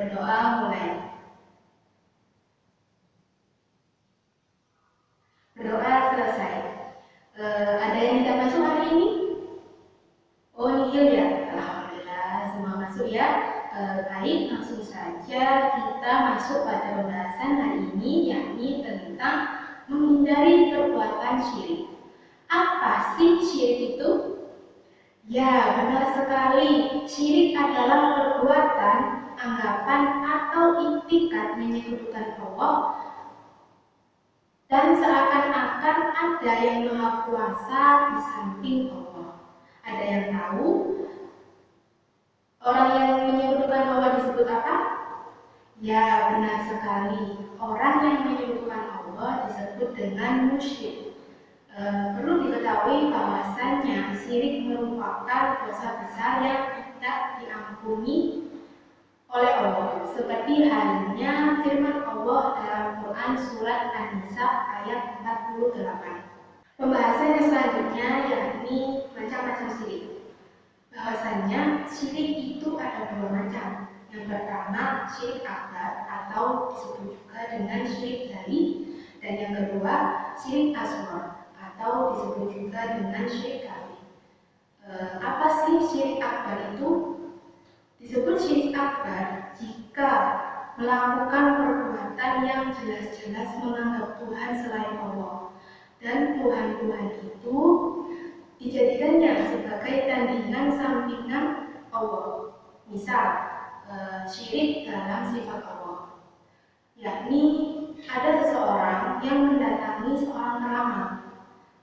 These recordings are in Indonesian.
Berdoa mulai. Berdoa selesai. Ada yang tidak masuk hari ini? Oh, nihil ya. Alhamdulillah, semua masuk ya. Baik, langsung saja kita masuk pada pembahasan hari ini, yakni tentang menghindari perbuatan syirik. Apa sih syirik itu? Ya, benar sekali. Syirik adalah perbuatan, anggapan, atau iktikad menyekutukan Allah dan seakan-akan ada yang maha kuasa di samping Allah. Ada yang tahu orang yang menyekutukan Allah disebut apa? Ya, benar sekali. Orang yang menyekutukan Allah disebut dengan musyrik. Perlu diketahui bahwasannya syirik merupakan dosa besar yang tidak diampuni oleh Allah, seperti halnya firman Allah dalam Quran surat An-Nisa ayat 48. Pembahasan yang selanjutnya yakni macam-macam syirik. Bahwasannya syirik itu ada dua macam. Yang pertama syirik akbar atau disebut juga dengan syirik jari, dan yang kedua syirik asghar atau disebut juga dengan syirik khafi. Apa sih syirik akbar itu? Disebut syirik akbar jika melakukan perbuatan yang jelas-jelas menganggap Tuhan selain Allah, dan Tuhan-Tuhan itu dijadikannya sebagai tandingan sampingan Allah. Misal, syirik dalam sifat Allah, yakni ada seseorang yang mendatangi seorang peramal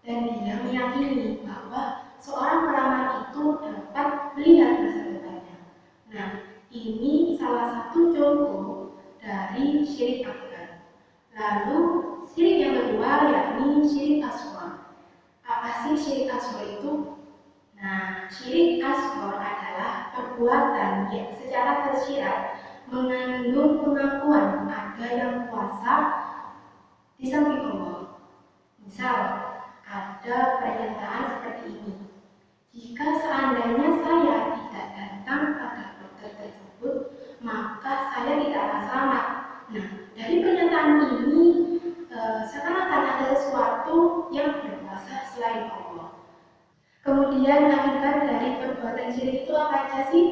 dan dia meyakini bahwa seorang peramal itu dapat melihat masa depannya. Nah, ini salah satu contoh dari syirik akbar. Lalu syirik yang kedua yakni syirik asghar. Apa sih syirik asghar itu? Nah, syirik asghar adalah perbuatan yang secara tersirat mengandung pengakuan ada yang kuasa di samping Allah. Misal, ada pernyataan seperti ini: jika seandainya saya tidak datang pada dokter tersebut, maka saya tidak akan selamat. Nah, dari pernyataan ini seakan-akan ada sesuatu yang berkuasa selain Allah. Kemudian akibat dari perbuatan syirik itu apa aja sih?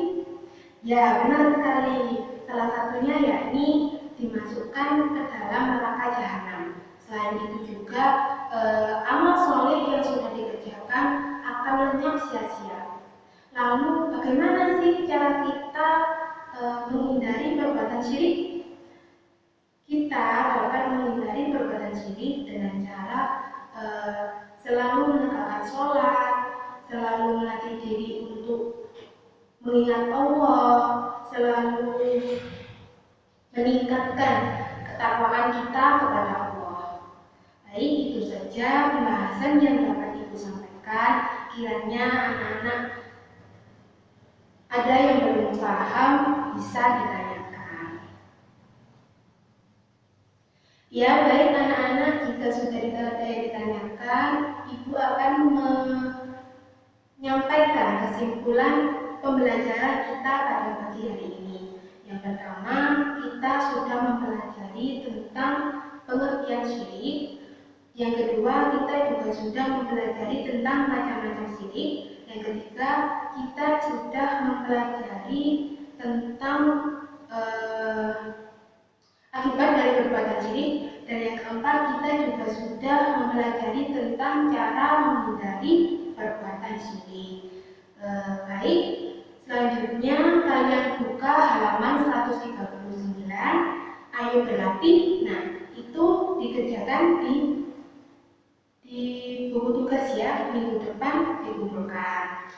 Ya, benar sekali. Salah satunya yakni dimasukkan ke dalam neraka jahanam. Selain itu juga amal soleh yang sudah dikerjakan akan lenyap sia-sia. Lalu bagaimana sih cara kita menghindari perbuatan syirik? Kita dapat menghindari perbuatan syirik dengan cara selalu menegakkan sholat, selalu melatih diri untuk mengingat Allah, selalu meningkatkan ketakwaan kita kepada Allah. Baik, itu saja pembahasan yang dapat Ibu sampaikan. Kiranya anak-anak ada yang belum paham bisa ditanyakan. Ya, baik anak-anak, jika sudah ditanyakan, Ibu akan menyampaikan kesimpulan pembelajaran kita pada pagi hari ini. Yang pertama, kita sudah mempelajari tentang pengertian syirik. Yang kedua, kita juga sudah mempelajari tentang macam-macam syirik. Yang ketiga, kita sudah mempelajari tentang akibat dari perbuatan syirik. Dan yang keempat, kita juga sudah mempelajari tentang cara menghindari perbuatan syirik. Baik, selanjutnya kalian buka halaman 139. Ayo berlatih. Nah, itu dikerjakan di buku tugas ya, minggu depan dikumpulkan.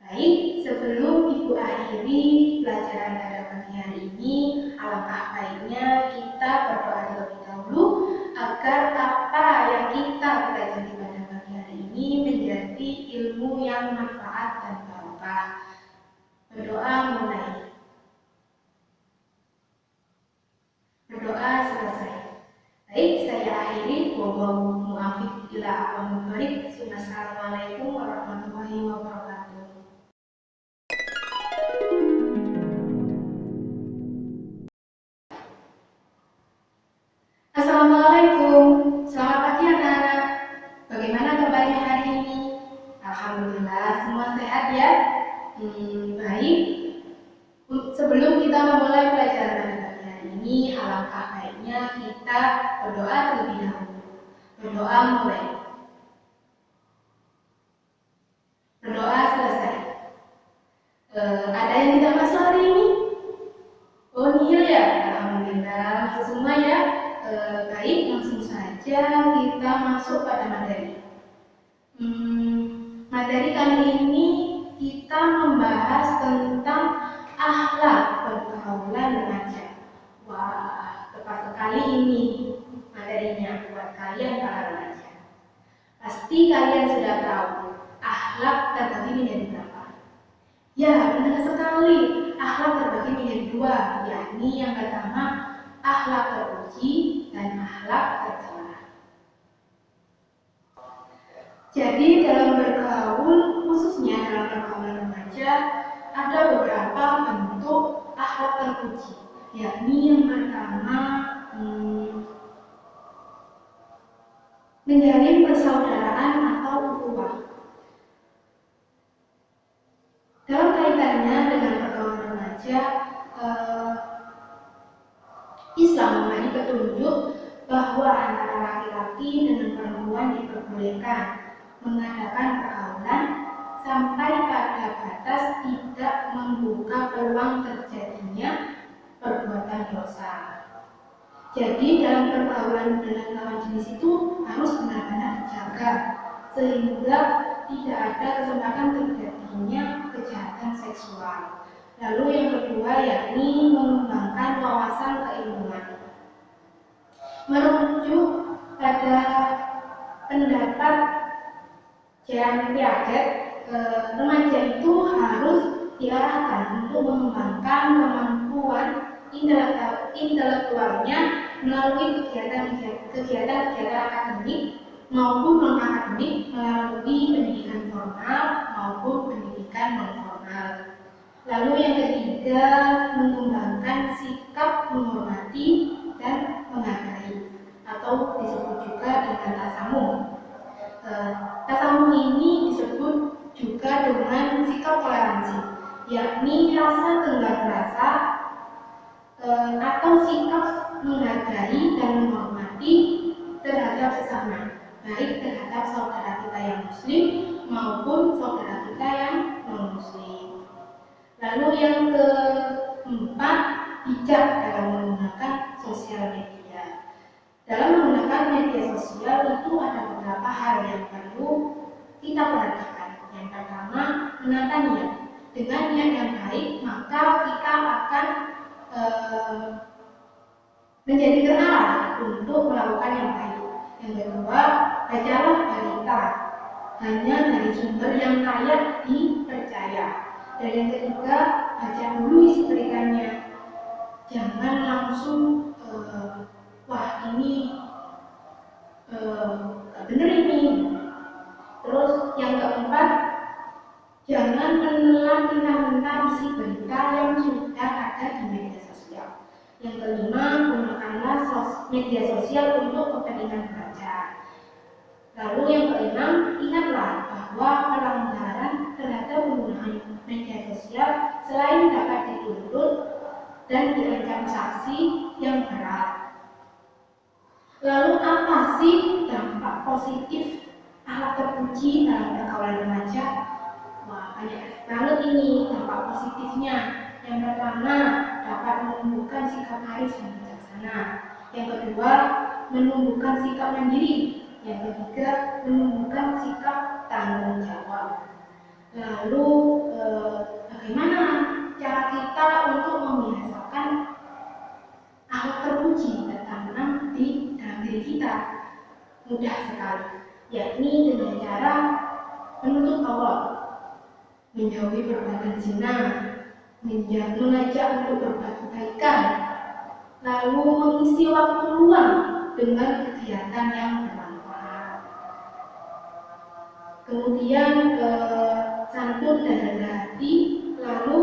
Baik, sebelum Ibu akhiri pelajaran pada pagi hari ini, alangkah baiknya kita berdoa terlebih dahulu agar apa yang kita pelajari pada pagi hari ini menjadi ilmu yang manfaat dan barokah. Berdoa mulai. Berdoa selesai. Baik, saya akhiri. Wabillahi muwaffiq ila aqwamit thoriq. Assalamualaikum warahmatullahi wabarakatuh. semua sehat ya? Baik. Sebelum kita memulai pelajaran pada pagi hari ini, alangkah baiknya kita berdoa terlebih dahulu. Berdoa mulai. Berdoa selesai. Ada yang tidak masuk hari ini? Oh, nihil ya? Alhamdulillah, masuk semua ya. Baik, langsung saja kita masuk pada materi. Materi kali ini kita membahas tentang akhlak pergaulan remaja. Wah, tepat sekali ini materinya buat kalian para remaja. Pasti kalian sudah tahu akhlak terbagi menjadi berapa? Ya, benar sekali. Akhlak terbagi menjadi dua, yakni yang pertama akhlak terpuji dan akhlak tercela. Jadi dalam bergaul, khususnya dalam pergaulan remaja, ada beberapa bentuk akhlak terpuji, yakni yang pertama menjalin persaudaraan atau ukhuwah. Dalam kaitannya dengan pergaulan remaja, Islam memberi petunjuk bahwa antara laki-laki dengan perempuan diperbolehkan mengadakan pergaulan sampai pada batas tidak membuka peluang terjadinya perbuatan dosa. Jadi dalam pergaulan dengan lawan jenis itu harus benar-benar dijaga sehingga tidak ada kesempatan terjadinya kejahatan seksual. Lalu yang kedua yakni mengembangkan wawasan keilmuan. Merujuk pada pendapat Jean Piaget, remaja itu harus diarahkan untuk mengembangkan kemampuan intelektualnya melalui kegiatan akademik maupun non-akademik melalui pendidikan formal maupun pendidikan non-formal. Lalu yang ketiga, mengembangkan sikap menghormati dan menghargai atau disebut juga dengan tasamuh. Tasamuh ini disebut juga dengan sikap toleransi, yakni rasa tenggang rasa atau sikap menghargai dan menghormati terhadap sesama, baik terhadap saudara kita yang muslim maupun saudara kita yang non-muslim. Lalu yang keempat, bijak dalam menggunakan sosial media. Dalam menggunakan media sosial itu ada beberapa hal yang perlu kita perhatikan. Yang pertama, menata niat. Dengan niat yang baik, maka kita akan menjadi terarah untuk melakukan yang baik. Yang kedua, bacalah berita hanya dari sumber yang layak dipercaya. Dan yang ketiga, baca dulu isi beritanya. Jangan langsung wah ini gak bener ini. Terus yang keempat, jangan menelan mentah-mentah isi berita yang sudah ada di media sosial. Yang kelima, gunakanlah media sosial untuk kepentingan belajar. Lalu yang keenam, ingatlah bahwa pelanggaran terhadap penggunaan media sosial selain dapat dituntut dan diancam sanksi yang berat. Lalu apa sih dampak positif akhlak terpuji dalam pergaulan remaja? Wah, banyak banget ini dampak positifnya. Yang pertama, dapat menumbuhkan sikap arif dan bijaksana. Yang kedua, menumbuhkan sikap mandiri. Yang ketiga, menumbuhkan sikap tanggung jawab. Lalu bagaimana cara kita untuk membiasakan akhlak terpuji tertanam di dalam diri kita? Mudah sekali, yakni dengan cara menuntut Allah, menjauhi perbuatan zina, mengajak untuk berbuat kebaikan, lalu mengisi waktu luang dengan kegiatan yang bermanfaat. Kemudian santun dan rendah hati, lalu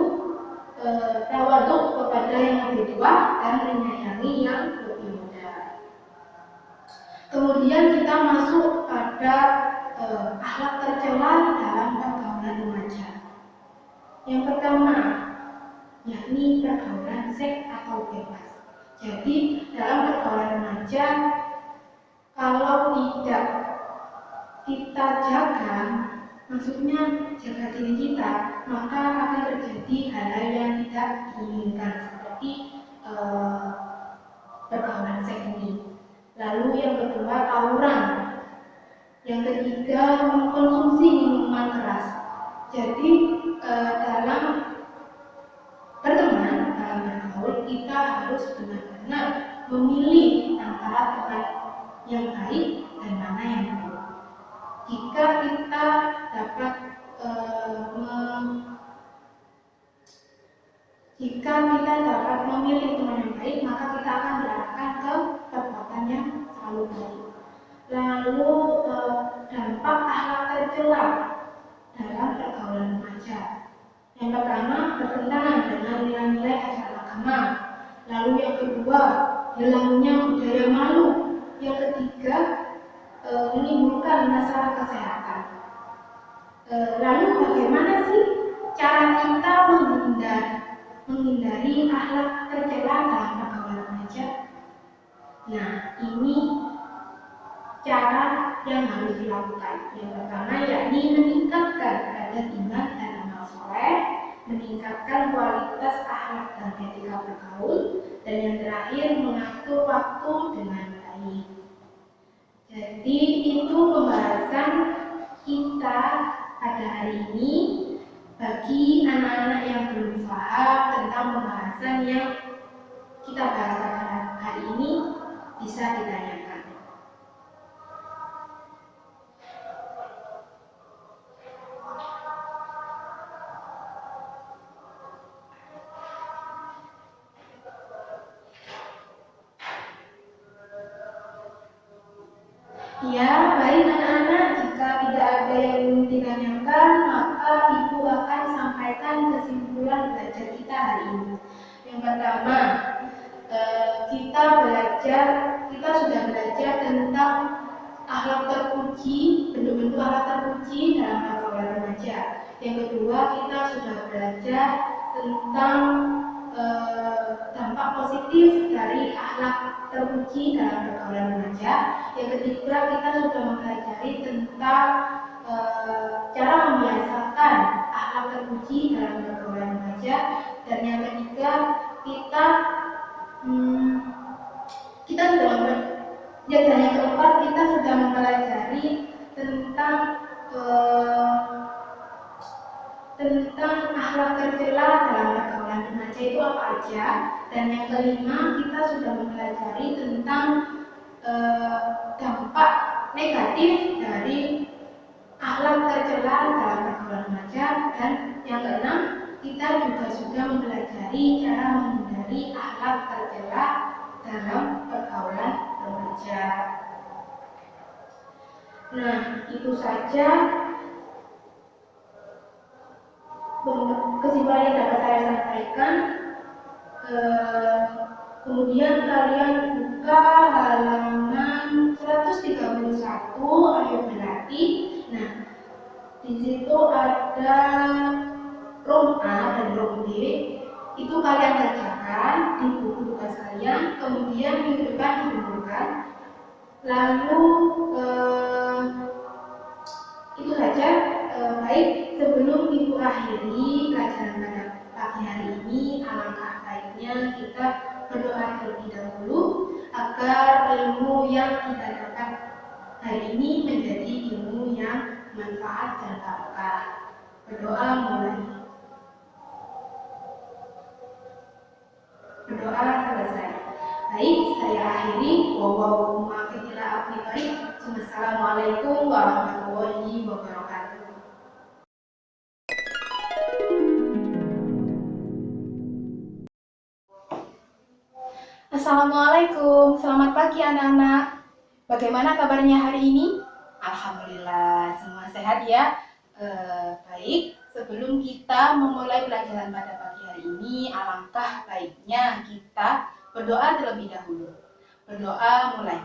tawaduk kepada yang lebih tua dan menyayangi yang lebih muda. Kemudian kita masuk pada akhlak tercela dalam pergaulan remaja. Yang pertama, yakni pergaulan seks atau bebas. Jadi dalam pergaulan remaja, kalau tidak kita jaga, maksudnya jaga diri kita, maka akan terjadi hal-hal yang tidak diinginkan seperti pergaulan seks ini. Lalu yang kedua, tawuran. Yang ketiga, mengkonsumsi minuman keras. Jadi dalam berteman, dalam bergaul, kita harus benar-benar memilih antara teman yang baik dan mana yang buruk. Jika kita dapat memilih teman yang baik, maka kita akan diarahkan ke perbuatan yang selalu baik. Lalu dampak akhlak tercela dalam pergaulan remaja. Yang pertama, bertentangan dengan nilai-nilai ajaran agama. Lalu yang kedua, hilangnya budaya malu. Yang ketiga, menimbulkan masalah kesehatan. Lalu bagaimana sih cara kita menghindari akhlak tercela dalam pergaulan remaja? Nah, ini cara yang harus dilakukan. Yang pertama, yakni meningkatkan kadar iman dan amal soleh, meningkatkan kualitas akhlak dan etika bergaul, dan yang terakhir mengatur waktu dengan baik. Jadi itu pembahasan kita pada hari ini. Bagi anak-anak yang belum paham tentang pembahasan yang kita bahas pada hari ini, bisa ditanyakan. Ya, baik anak-anak, jika tidak ada yang ditanyakan, maka Ibu akan sampaikan kesimpulan belajar kita hari ini. Yang pertama, kita sudah belajar tentang akhlak terpuji, bentuk-bentuk akhlak terpuji dalam pergaulan remaja. Yang kedua, kita sudah belajar tentang dampak positif dari akhlak terpuji dalam pergaulan remaja. Yang ketiga, kita sudah mempelajari tentang cara membiasakan akhlak terpuji dalam pergaulan remaja. Dan yang ketiga, kita yang keempat, kita sudah mempelajari tentang akhlak tercela dalam pergaulan remaja itu apa aja. Dan yang kelima, kita sudah mempelajari tentang dampak negatif dari akhlak tercela dalam pergaulan remaja. Dan yang keenam, kita juga sudah mempelajari cara menghindari akhlak tercela dalam pergaulan remaja. Nah, itu saja kesimpulan yang dapat saya sampaikan. Kemudian kalian buka halaman 131 ayo berlatih. Nah, di situ ada room A dan room B. Itu kalian kerjakan di buku tugas kalian. Kemudian minggu depan dikumpulkan. Lalu itu saja. Baik, sebelum Ibu akhiri pelajaran pada pagi hari ini, alangkah baiknya kita berdoa terlebih dahulu agar ilmu yang kita dapat hari ini menjadi ilmu yang manfaat dan barokah. Berdoa mulai. Berdoa selesai. Baik, saya akhiri. Wassalamualaikum warahmatullahi wabarakatuh. Assalamualaikum, selamat pagi anak-anak. Bagaimana kabarnya hari ini? Alhamdulillah, semua sehat ya. Baik, sebelum kita memulai pelajaran pada pagi hari ini, alangkah baiknya kita berdoa terlebih dahulu. Berdoa mulai.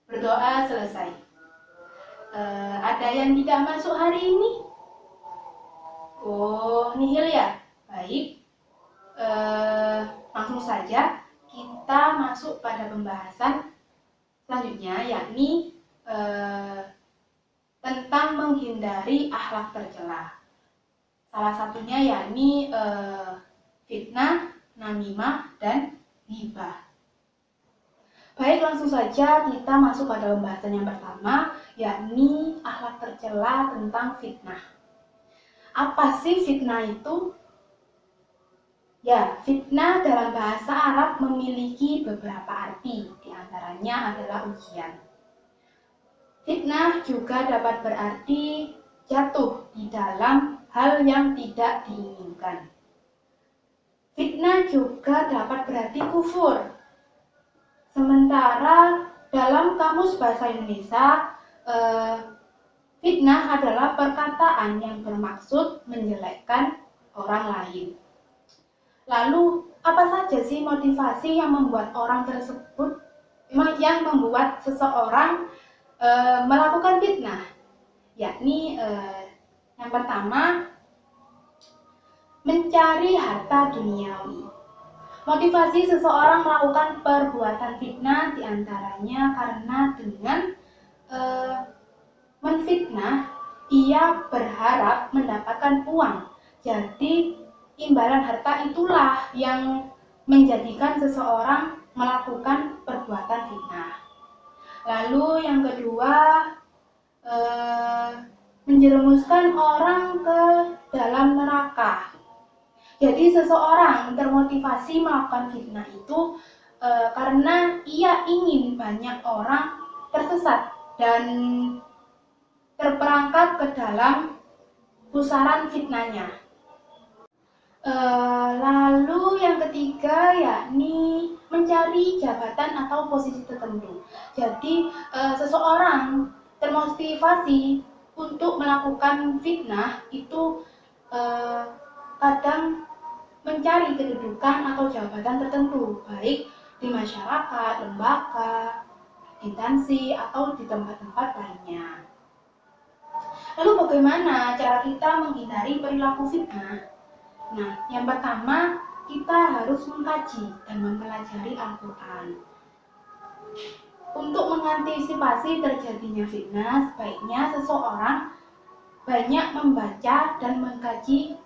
Berdoa selesai. ada yang tidak masuk hari ini? Oh, nihil ya? Baik, langsung saja kita masuk pada pembahasan selanjutnya, yakni tentang menghindari akhlak tercela. Salah satunya yakni fitnah, namimah, dan ghibah. Baik, langsung saja kita masuk pada pembahasan yang pertama, yakni akhlak tercela tentang fitnah. Apa sih fitnah itu? Ya, fitnah dalam bahasa Arab memiliki beberapa arti, diantaranya adalah ujian. Fitnah juga dapat berarti jatuh di dalam hal yang tidak diinginkan. Fitnah juga dapat berarti kufur. Sementara dalam Kamus Bahasa Indonesia, fitnah adalah perkataan yang bermaksud menjelekkan orang lain. Lalu, apa saja sih motivasi yang membuat seseorang melakukan fitnah? Yakni yang pertama, mencari harta duniawi. Motivasi seseorang melakukan perbuatan fitnah diantaranya karena dengan menfitnah, ia berharap mendapatkan uang. Jadi, imbalan harta itulah yang menjadikan seseorang melakukan perbuatan fitnah. Lalu yang kedua, menjerumuskan orang ke dalam neraka. Jadi seseorang termotivasi melakukan fitnah itu karena ia ingin banyak orang tersesat dan terperangkap ke dalam pusaran fitnahnya. Lalu yang ketiga yakni mencari jabatan atau posisi tertentu. Jadi seseorang termotivasi untuk melakukan fitnah itu kadang mencari kedudukan atau jabatan tertentu, baik di masyarakat, lembaga, instansi, atau di tempat-tempat lainnya. Lalu bagaimana cara kita menghindari perilaku fitnah? Nah, yang pertama, kita harus mengkaji dan mempelajari Al-Quran. Untuk mengantisipasi terjadinya fitnah, sebaiknya seseorang banyak membaca dan mengkaji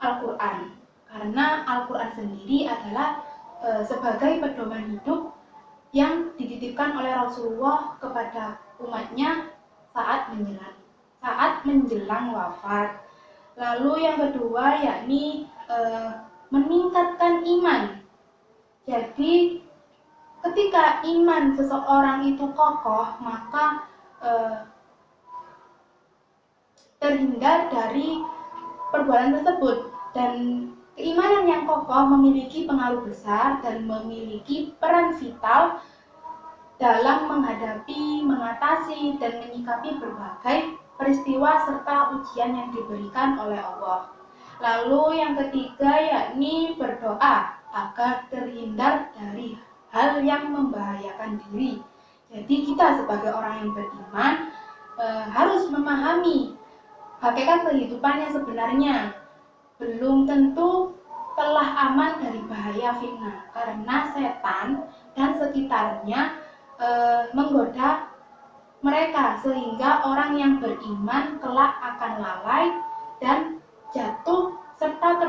Al-Quran. Karena Al-Quran sendiri adalah sebagai pedoman hidup yang dititipkan oleh Rasulullah kepada umatnya saat menjelang wafat. Lalu yang kedua yakni meningkatkan iman. Jadi ketika iman seseorang itu kokoh, maka terhindar dari perbuatan tersebut. Dan keimanan yang kokoh memiliki pengaruh besar dan memiliki peran vital dalam menghadapi, mengatasi, dan menyikapi berbagai peristiwa serta ujian yang diberikan oleh Allah. Lalu yang ketiga yakni berdoa agar terhindar dari hal yang membahayakan diri. Jadi kita sebagai orang yang beriman harus memahami hakikat kehidupan yang sebenarnya. Belum tentu telah aman dari bahaya fitnah karena setan dan sekitarnya menggoda mereka sehingga orang yang beriman kelak akan lalai dan jatuh serta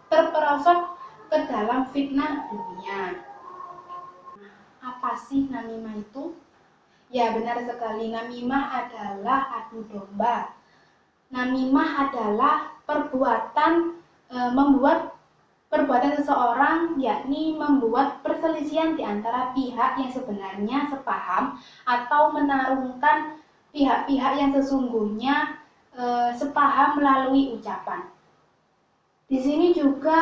terperosok ke dalam fitnah dunia. Apa sih namimah itu? Ya, benar sekali, namimah adalah adu domba. Namimah adalah membuat perbuatan seseorang, yakni membuat perselisihan di antara pihak yang sebenarnya sepaham atau menarungkan pihak-pihak yang sesungguhnya sepaham melalui ucapan. Di sini juga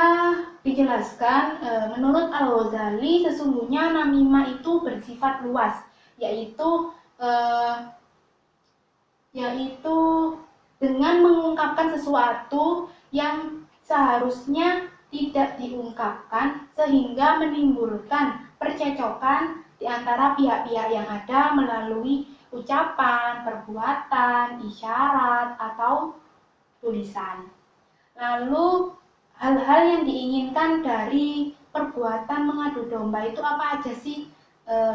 dijelaskan menurut Al-Ghazali sesungguhnya namimah itu bersifat luas, yaitu dengan mengungkapkan sesuatu yang seharusnya tidak diungkapkan sehingga menimbulkan percecokan di antara pihak-pihak yang ada melalui ucapan, perbuatan, isyarat, atau tulisan. Lalu hal-hal yang diinginkan dari perbuatan mengadu domba itu apa aja sih?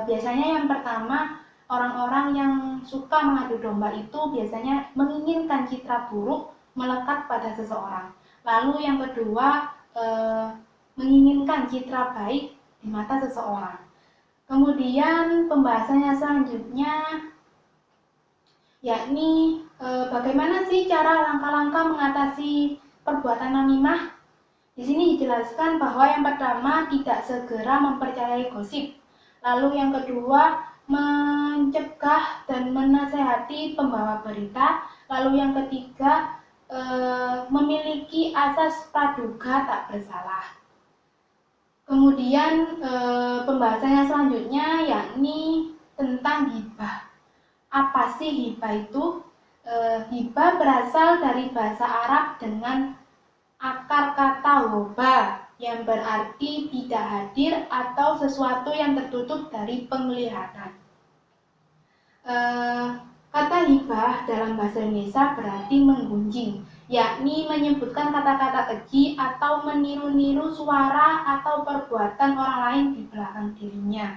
Biasanya yang pertama, orang-orang yang suka mengadu domba itu biasanya menginginkan citra buruk melekat pada seseorang. Lalu yang kedua, menginginkan citra baik di mata seseorang. Kemudian pembahasannya selanjutnya yakni bagaimana sih cara langkah-langkah mengatasi perbuatan namimah. Di sini dijelaskan bahwa yang pertama tidak segera mempercayai gosip. Lalu yang kedua mencegah dan menasehati pembawa berita. Lalu yang ketiga memiliki asas praduga tak bersalah. Kemudian pembahasannya selanjutnya yakni tentang ghibah. Apa sih ghibah itu? Ghibah berasal dari bahasa Arab dengan akar kata ghoba yang berarti tidak hadir atau sesuatu yang tertutup dari penglihatan. Kata hibah dalam bahasa Indonesia berarti menggunjing, yakni menyebutkan kata-kata keji atau meniru-niru suara atau perbuatan orang lain di belakang dirinya.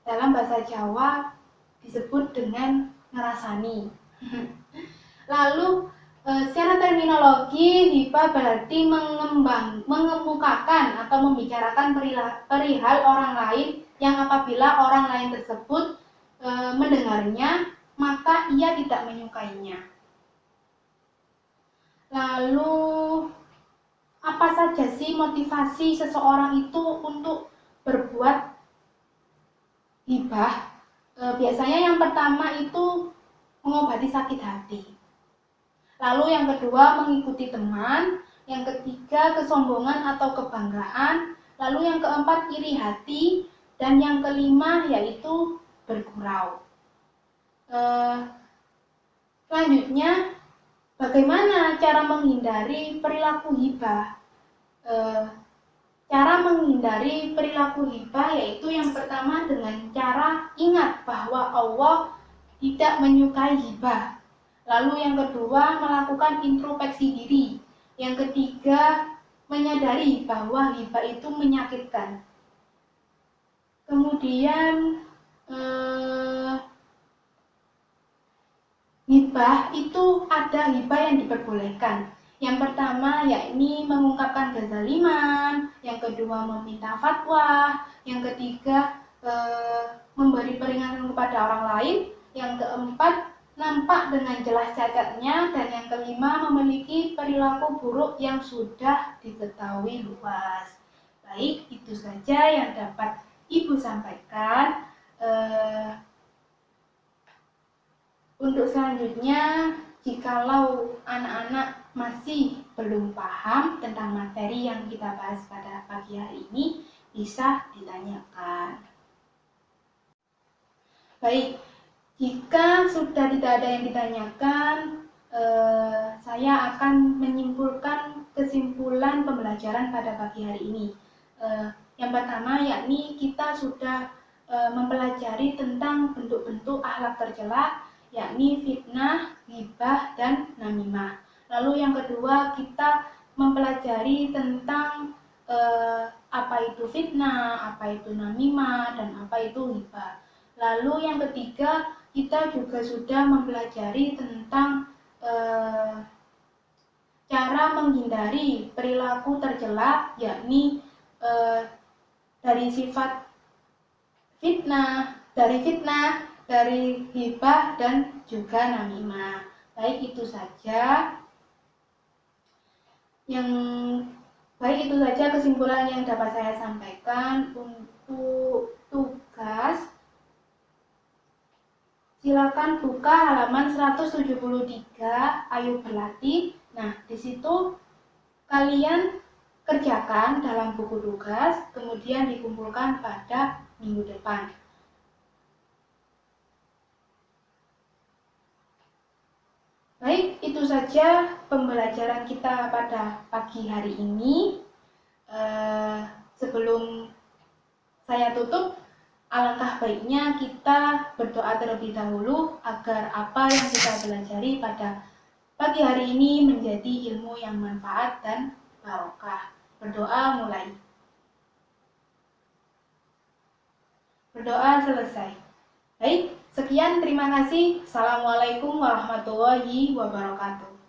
Dalam bahasa Jawa disebut dengan ngerasani. Lalu secara terminologi, hibah berarti mengemukakan atau membicarakan perihal orang lain yang apabila orang lain tersebut mendengarnya, maka ia tidak menyukainya. Lalu, apa saja sih motivasi seseorang itu untuk berbuat hibah? Biasanya yang pertama itu mengobati sakit hati. Lalu yang kedua mengikuti teman, yang ketiga kesombongan atau kebanggaan, lalu yang keempat iri hati, dan yang kelima yaitu bergurau. Selanjutnya, bagaimana cara menghindari perilaku hibah? Cara menghindari perilaku hibah yaitu yang pertama dengan cara ingat bahwa Allah tidak menyukai hibah. Lalu yang kedua, melakukan introspeksi diri. Yang ketiga, menyadari bahwa hibah itu menyakitkan. Kemudian, hibah itu ada hibah yang diperbolehkan. Yang pertama, yakni mengungkapkan kezaliman. Yang kedua, meminta fatwa. Yang ketiga, memberi peringatan kepada orang lain. Yang keempat, nampak dengan jelas cacatnya, dan yang kelima memiliki perilaku buruk yang sudah diketahui luas. Baik, itu saja yang dapat Ibu sampaikan. Untuk selanjutnya, jikalau anak-anak masih belum paham tentang materi yang kita bahas pada pagi hari ini, bisa ditanyakan. Baik. Jika sudah tidak ada yang ditanyakan, saya akan menyimpulkan kesimpulan pembelajaran pada pagi hari ini. Yang pertama, yakni kita sudah mempelajari tentang bentuk-bentuk akhlak tercela, yakni fitnah, ghibah, dan namimah. Lalu yang kedua, kita mempelajari tentang apa itu fitnah, apa itu namimah, dan apa itu ghibah. Lalu yang ketiga, kita juga sudah mempelajari tentang cara menghindari perilaku tercela, yakni dari sifat fitnah, dari ghibah, dan juga namimah. Baik, itu saja kesimpulan yang dapat saya sampaikan. Untuk tugas, silakan buka halaman 173, ayo berlatih. Nah, di situ kalian kerjakan dalam buku tugas, kemudian dikumpulkan pada minggu depan. Baik, itu saja pembelajaran kita pada pagi hari ini. Sebelum saya tutup, alangkah baiknya kita berdoa terlebih dahulu agar apa yang kita pelajari pada pagi hari ini menjadi ilmu yang manfaat dan barokah. Berdoa mulai. Berdoa selesai. Baik, sekian, terima kasih. Assalamualaikum warahmatullahi wabarakatuh.